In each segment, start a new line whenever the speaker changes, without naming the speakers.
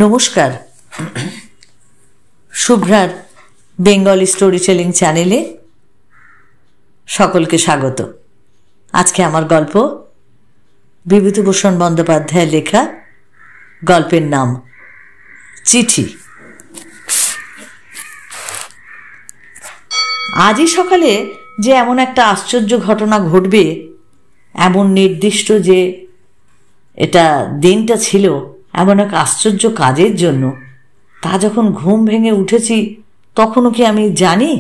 নমস্কার, শুভ্রার Bengali story telling চ্যানেলে সকলকে স্বাগত। আজকে আমার গল্প বিভূতিভূষণ বন্দ্যোপাধ্যায়ের লেখা, গল্পের নাম চিঠি। আজই সকালে যে এমন একটা আশ্চর্য ঘটনা ঘটবে, এমন নির্দিষ্ট যে এটা দিনটা ছিল এমন এক আশ্চর্য কাজের জন্য, তা যখন ঘুম ভেঙে উঠেছি তখনও কি আমি জানি?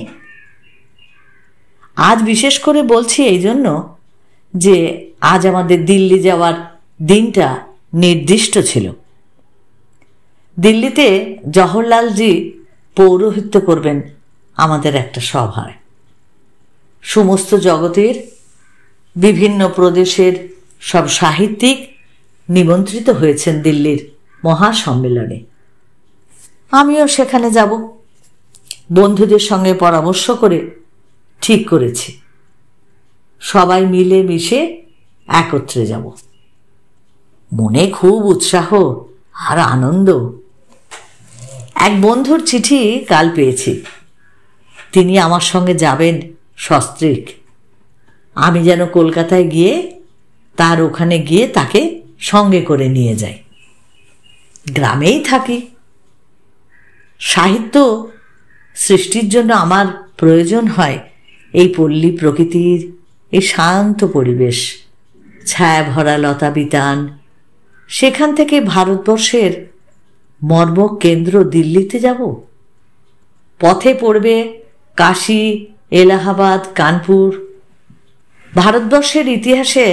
আজ বিশেষ করে বলছি এই জন্য যে আজ আমাদের দিল্লি যাওয়ার দিনটা নির্দিষ্ট ছিল। দিল্লিতে জওহরলালজি পৌরোহিত্য করবেন আমাদের একটা সভায়। সমস্ত জগতের বিভিন্ন প্রদেশের সব সাহিত্যিক নিমন্ত্রিত হয়েছেন দিল্লির মহাসম্মেলনে। আমিও সেখানে যাব। বন্ধুদের সঙ্গে পরামর্শ করে ঠিক করেছি সবাই মিলে মিশে একত্রে যাব। মনে খুব উৎসাহ আর আনন্দ। এক বন্ধুর চিঠি কাল পেয়েছি। তিনি আমার সঙ্গে যাবেন সস্ত্রীক। আমি যেন কলকাতায় গিয়ে তার ওখানে গিয়ে তাকে সঙ্গে করে নিয়ে যাই। গ্রামেই থাকি। সাহিত্য সৃষ্টির জন্য আমার প্রয়োজন হয় এই পল্লী প্রকৃতির এই শান্ত পরিবেশ, ছায়া ভরা লতা বিতান। সেখান থেকে ভারতবর্ষের মর্মক কেন্দ্র দিল্লিতে যাব। পথে পড়বে কাশী, এলাহাবাদ, কানপুর। ভারতবর্ষের ইতিহাসে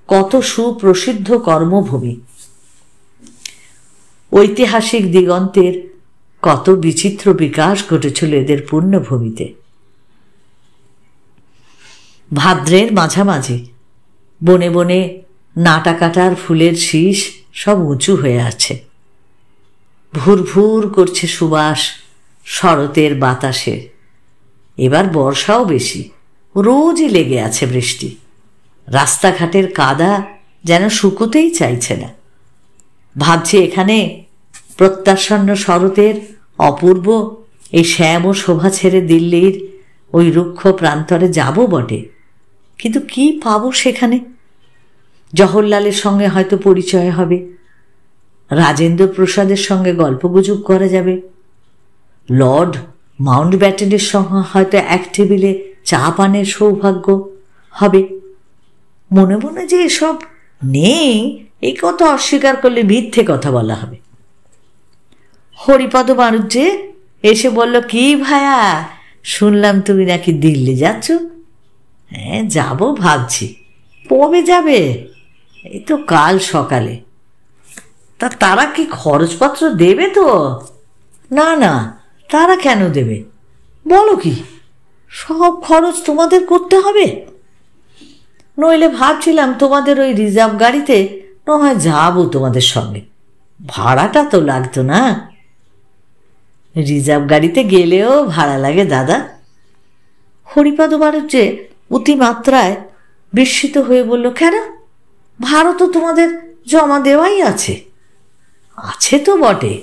কত সুপ্রসিদ্ধ কর্মভূমি, ঐতিহাসিক দিগন্তের কত বিচিত্র বিকাশ ঘটেছিল এদের পুণ্যভূমিতে। ভাদ্রের মাঝামাঝি বনে বনে নাটা কাটার ফুলের শীষ সব উঁচু হয়ে আছে। ভুর ভুর করছে সুবাস শরতের বাতাসে। এবার বর্ষাও বেশি, রোজই লেগে আছে বৃষ্টি। রাস্তাঘাটের কাদা যেন শুকোতেই চাইছে না। ভাবছি এখানে প্রত্যাসন্ন শরতের অপূর্ব এই শ্যাম ও শোভা ছেড়ে দিল্লির ওই রুক্ষ প্রান্তরে যাব বটে, কিন্তু কি পাবো সেখানে? জওহরলালের সঙ্গে হয়তো পরিচয় হবে, রাজেন্দ্র প্রসাদের সঙ্গে গল্পগুজব করা যাবে, লর্ড মাউন্টব্যাটেনের সঙ্গে হয়তো এক টেবিলে চা পানের সৌভাগ্য হবে। মনে মনে যে এসব নেই এই কথা অস্বীকার করলে মিথ্যে কথা বলা হবে। হরিপদ বাণুজ্যে এসে বলল, কি ভায়া, শুনলাম তুমি নাকি দিল্লি যাচ্ছ? হ্যাঁ, যাব ভাবছি। কবে যাবে? এই তো কাল সকালে। তা তারা কি খরচপত্র দেবে তো? না না, তারা কেন দেবে? বলো কি, সব খরচ তোমাদের করতে হবে? নইলে ভাবছিলাম তোমাদের ওই রিজার্ভ গাড়িতে না হয় যাবো তোমাদের সঙ্গে, ভাড়াটা তো লাগতো না। রিজার্ভ গাড়িতে গেলেও ভাড়া লাগে দাদা। হরিপদ বাণুজ্যে অতিমাত্রায় বিস্মিত হয়ে বলল, কেন? ভাড়া তো তোমাদের জমা দেওয়াই আছে। আছে তো বটে,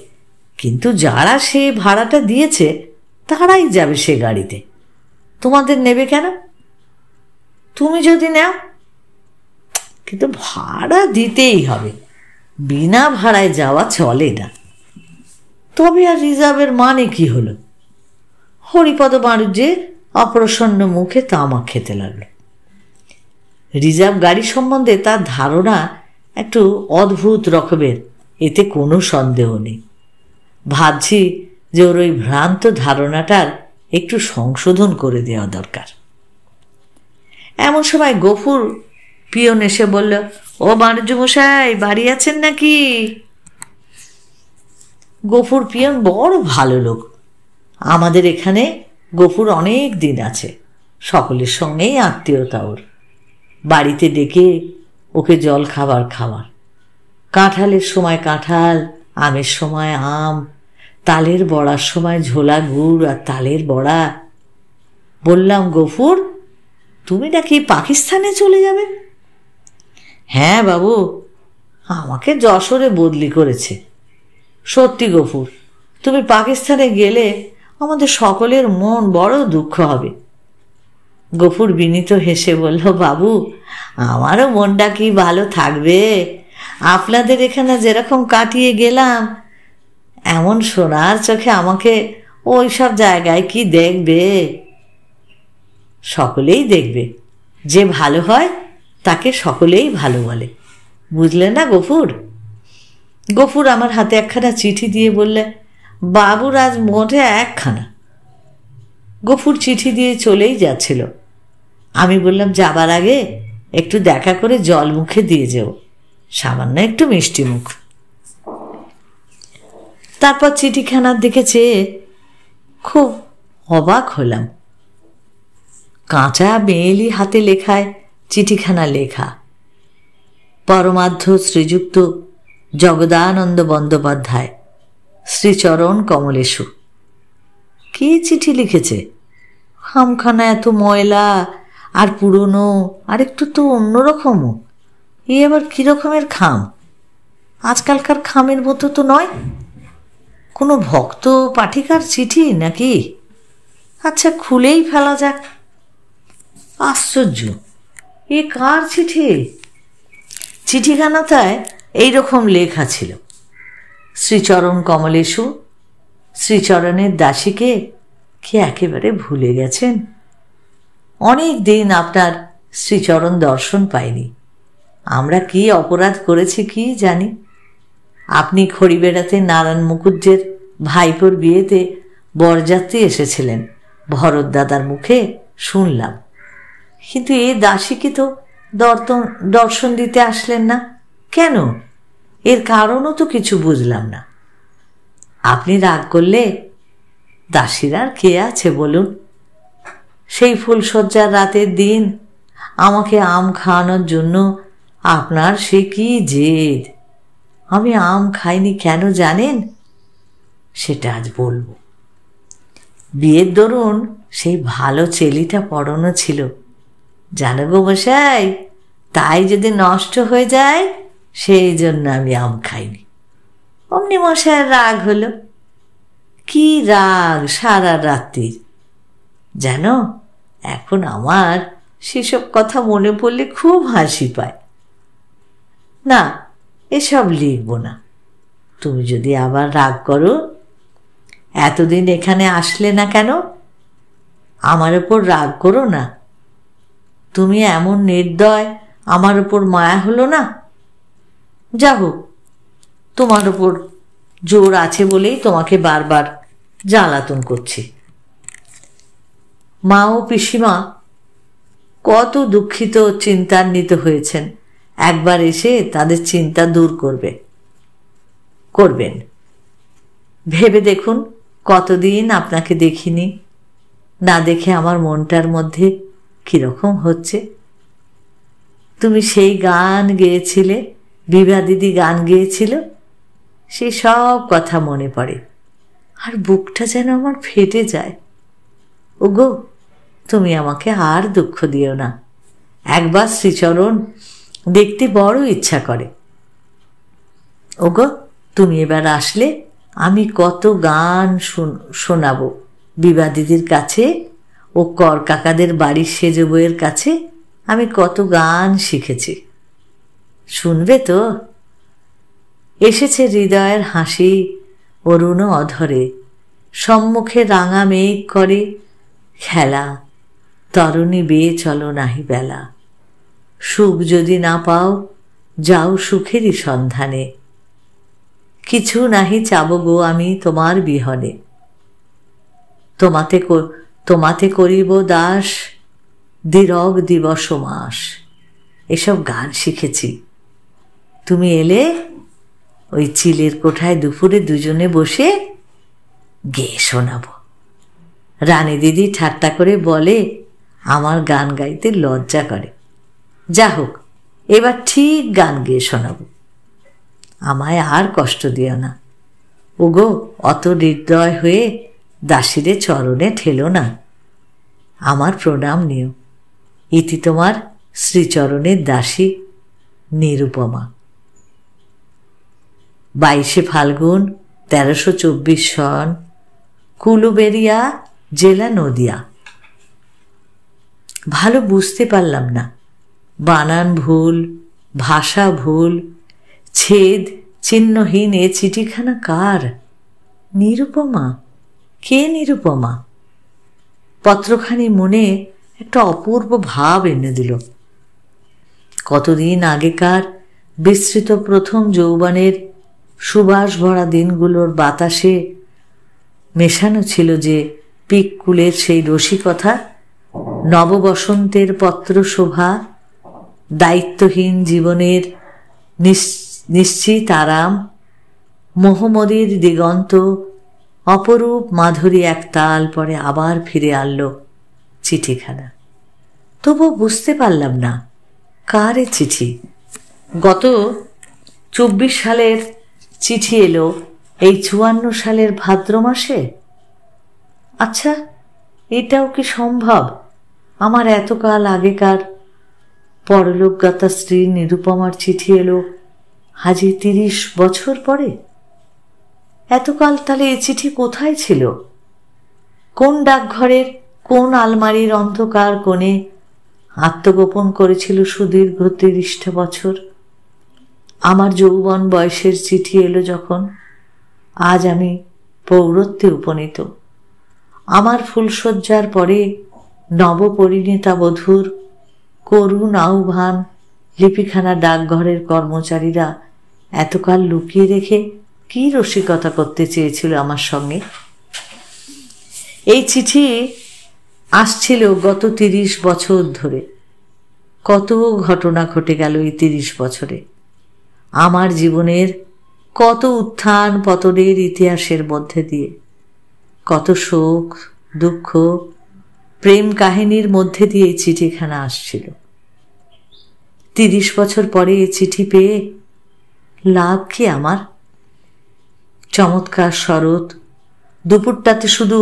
কিন্তু যারা সে ভাড়াটা দিয়েছে তারাই যাবে সে গাড়িতে। তোমাদের নেবে কেন? তুমি যদি নাও। কিন্তু ভাড়া দিতেই হবে, বিনা ভাড়ায় যাওয়া চলে না। তবে আর রিজার্ভের মানে কি হলো? হরিপদ বাণুজ্যে অপ্রসন্ন মুখে তামাক খেতে লাগলো। রিজার্ভ গাড়ি সম্বন্ধে তার ধারণা একটু অদ্ভুত রকমের, এতে কোনো সন্দেহ নেই। ভাবছি যে ওর ওই ভ্রান্ত ধারণাটার একটু সংশোধন করে দেওয়া দরকার। এমন সময় গফুর পিয়ন এসে বলল, ও বাণিজ্য মশাই, বাড়ি আছেন নাকি? গফুর পিয়ন বড় ভালো লোক। আমাদের এখানে গফুর অনেক দিন আছে, সকলের সঙ্গেই আত্মীয়তা ওর। বাড়িতে ডেকে ওকে জল খাবার খাওয়ার, কাঁঠালের সময় কাঁঠাল, আমের সময় আম, তালের বড়ার সময় ঝোলা গুড় আর তালের বড়া। বললাম, গফুর, তুমি নাকি পাকিস্তানে চলে যাবে? হ্যাঁ বাবু, আমাকে যশোরে বদলি করেছে। সত্যি গফুর, তুমি পাকিস্তানে গেলে আমাদের সকলের মন বড় দুঃখ হবে। গফুর বিনীত হেসে বলল, বাবু, আমারও মনটা কি ভালো থাকবে? আপনাদের এখানে যেরকম কাটিয়ে গেলাম, এমন সোনার চোখে আমাকে ওই সব জায়গায় কি দেখবে? সকলেই দেখবে। যে ভালো হয় তাকে সকলেই ভালো বলে, বুঝলে না গফুর? গফুর আমার হাতে একখানা চিঠি দিয়ে বললে, বাবুর আজ মোটে একখানা। গফুর চিঠি দিয়ে চলেই যাচ্ছিল। আমি বললাম, যাবার আগে একটু দেখা করে জল মুখে দিয়ে যেও, সামান্য একটু মিষ্টি মুখ। তারপর চিঠিখানার দিকে চেয়ে খুব অবাক হলাম। কাঁচা মেয়েলি হাতে লেখায় চিঠিখানা লেখা, পরমাধ্য শ্রীযুক্ত জগদানন্দ বন্দ্যোপাধ্যায়, শ্রীচরণ কমলেশু। কি চিঠি লিখেছে! খামখানা এত ময়লা আর পুরনো, আর একটু তো অন্যরকমও। এ আবার কীরকমের খাম? আজকালকার খামের মতো তো নয়। কোনো ভক্ত পাঠিকার চিঠি নাকি? আচ্ছা, খুলেই ফেলা যাক। আশ্চর্য, এ কার চিঠি? চিঠিখানাটায় এইরকম লেখা ছিল, শ্রীচরণ কমলেশু, শ্রীচরণের দাসীকে কি একেবারে ভুলে গেছেন? অনেক দিন আপনার শ্রীচরণ দর্শন পাইনি। আমরা কি অপরাধ করেছি কি জানি। আপনি খড়ি বেড়াতে নারায়ণ মুকুজ্জের ভাইপোর বিয়েতে বরযাত্রী এসেছিলেন, ভরত দাদার মুখে শুনলাম। কিন্তু এ দাসীকে তো দর্শন দিতে আসলেন না কেন? এর কারণও তো কিছু বুঝলাম না। আপনি রাগ করলে দাসীর আর কে আছে বলুন? সেই ফুলশয্যার রাতের দিন আমাকে আম খাওয়ানোর জন্য আপনার সে কি জেদ! আমি আম খাইনি কেন জানেন? সেটা আজ বলবো। বিয়ের দরুন সেই ভালো চেলিটা পড়ানো ছিল, জানো গো মশাই, তাই যদি নষ্ট হয়ে যায় সেই জন্য আমি আম খাইনি। অমনি মশাইয়ের রাগ হলো। কি রাগ সারা রাত্রির! জানো, এখন আমার সেসব কথা মনে পড়লে খুব হাসি পায়। না, এসব লিখব না। তুমি যদি আবার রাগ করো, এতদিন এখানে আসলে না কেন? আমার ওপর রাগ করো না। তুমি এমন নির্দয়, আমার ওপর মায়া হলো না? যা হোক, তোমার ওপর জোর আছে বলেই তোমাকে বারবার জ্বালাতন করছি। মা ও পিসিমা কত দুঃখিত চিন্তান্বিত হয়েছেন। একবার এসে তাদের চিন্তা দূর করবেন। ভেবে দেখুন, কতদিন আপনাকে দেখিনি। না দেখে আমার মনটার মধ্যে কীরকম হচ্ছে। তুমি সেই গান গেয়েছিলে, বিভা দিদি গান গেয়েছিল, সেই সব কথা মনে পড়ে, আর বুকটা যেন আমার ফেটে যায়। ওগো, তুমি আমাকে আর দুঃখ দিও না। একবার শ্রীচরণ দেখতে বড় ইচ্ছা করে। ওগো, তুমি এবার আসলে আমি কত গান শোনাবো বিভা দিদির কাছে ও কর কাকাদের বাড়ির সেজ বইয়ের কাছে। আমি কত গান শিখেছি, শুনবে তো? এসেছে হৃদয়ের হাসি অরুণ অধরে, সম্মুখে রাঙা মেঘ করে খেলা, তরুণী বেয়ে চলো নাহি বেলা। সুখ যদি না পাও, যাও সুখেরই সন্ধানে, কিছু নাহি চাবো গো আমি তোমার বিহনে। তোমাতে করিব দাস, দিরগ দিবস মাস। এসব গান শিখেছি। তুমি এলে ওই চিলের কোঠায় দুপুরে দুজনে বসে গেয়ে শোনাবো। রানী দিদি ঠাট্টা করে বলে আমার গান গাইতে লজ্জা করে। যা হোক, এবার ঠিক গান গেয়ে শোনাবো। আমায় আর কষ্ট দিও না। ওগো, অত হৃদয় হয়ে দাসীরে চরণে ঠেলো না। আমার প্রণাম নিও। ইতি তোমার শ্রীচরণের দাসী নিরুপমা। 22শে ফাল্গুন 1324 সন, কুলুবেরিয়া, জেলা নদিয়া। ভালো বুঝতে পারলাম না, বানান ভুল, ভাষা ভুল, ছেদ চিহ্নহীন এ চিঠিখানা কার? নিরুপমা? কে নিরুপমা? পত্রখানি মনে একটা অপূর্ব ভাব এনে দিল। কতদিন আগেকার বিস্তৃত প্রথম যৌবনের সুবাস ভরা দিনগুলোর বাতাসে মেশানো ছিল যে পিককুলের সেই রসিকতা, নববসন্তের পত্র শোভা, দায়িত্বহীন জীবনের নিশ্চিত আরাম, মোহমদির দিগন্ত, অপরূপ মাধুরী একতাল পরে আবার ফিরে আনল চিঠিখানা। তবুও বুঝতে পারলাম না কার এ চিঠি। গত 24 সালের চিঠি এলো এই 54 সালের ভাদ্র মাসে। আচ্ছা, এটাও কি সম্ভব? আমার এতকাল আগেকার পরলোকগতা স্ত্রী নিরুপমার চিঠি এলো হাজি 30 বছর পরে। এতকাল তাহলে এ চিঠি কোথায় ছিল? কোন ডাকঘরের কোন আলমারির অন্ধকার কোণে আত্মগোপন করেছিল সুদীর্ঘ 30টা বছর? আমার যৌবন বয়সের চিঠি এলো যখন, আজ আমি পৌরত্বে উপনীত। আমার ফুলশয্যার পরে নবপরিণীতা বধূর করুণ আহ্বান লিপিখানা ডাকঘরের কর্মচারীরা এতকাল লুকিয়ে রেখে কি রসিকতা করতে চেয়েছিল আমার সঙ্গে। এই চিঠি আসছিল গত 30 বছর ধরে। কত ঘটনা ঘটে গেল এই 30 বছরে। আমার জীবনের কত উত্থান পতনের ইতিহাসের মধ্যে দিয়ে, কত শোক দুঃখ প্রেম কাহিনীর মধ্যে দিয়ে এই চিঠিখানা আসছিল। 30 বছর পরে এই চিঠি পেয়ে লাভ কি আমার? চমৎকার শরৎ দুপুরটাতে শুধু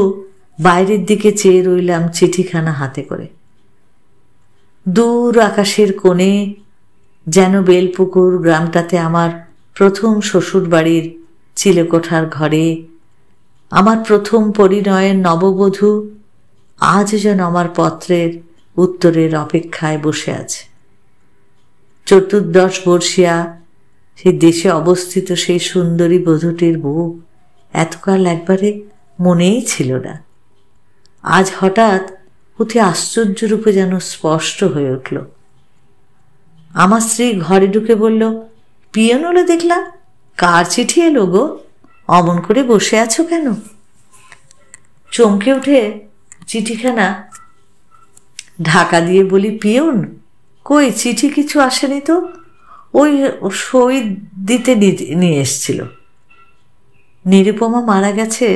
বাইরের দিকে চেয়ে রইলাম চিঠিখানা হাতে করে। দূর আকাশের কোণে যেন বেলপুকুর গ্রামটাতে আমার প্রথম শ্বশুর বাড়ির চিলেকোঠার ঘরে আমার প্রথম পরিণয়ের নববধূ আজ যেন আমার পত্রের উত্তরের অপেক্ষায় বসে আছে। 14 বর্ষিয়া সেই দেশে অবস্থিত সেই সুন্দরী বধূটির মুখ এতকাল একবারে মনেই ছিল না। আজ হঠাৎ অতি আশ্চর্য রূপে যেন স্পষ্ট হয়ে উঠল। আমার স্ত্রী ঘরে ঢুকে বলল, পিয়ন হলে দেখলাম, কার চিঠি এলো গো? অমন করে বসে আছো কেন? চমকে উঠে চিঠিখানা ঢাকা দিয়ে বলি, পিয়ন কই, চিঠি কিছু আসেনি তো, ওই সই দিতে নিয়ে এসছিল। নিরুপমা মারা গেছে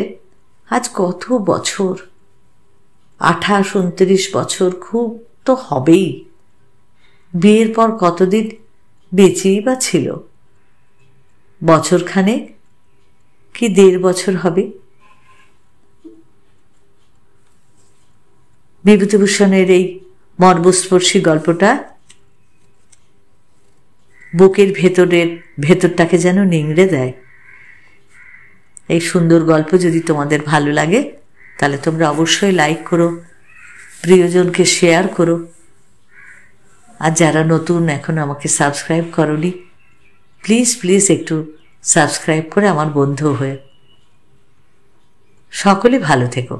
আজ কত বছর, 28-29 বছর খুব তো হবেই। বিয়ের পর কতদিন বেঁচেই বা ছিল? বছরখানেক কি 1.5 বছর হবে। বিভূতিভূষণের এই মর্মস্পর্শী গল্পটা বুকের ভেতরটাকে যেন নিংড়ে দেয়। এই সুন্দর গল্প যদি তোমাদের ভালো লাগে তাহলে তোমরা অবশ্যই লাইক করো, প্রিয়জনকে শেয়ার করো। আর যারা নতুন এখন আমাকে সাবস্ক্রাইব করোনি, প্লিজ একটু সাবস্ক্রাইব করে আমার বন্ধু হয়ে। সকলে ভালো থেকো,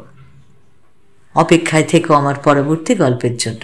অপেক্ষায় থেকো আমার পরবর্তী গল্পের জন্য।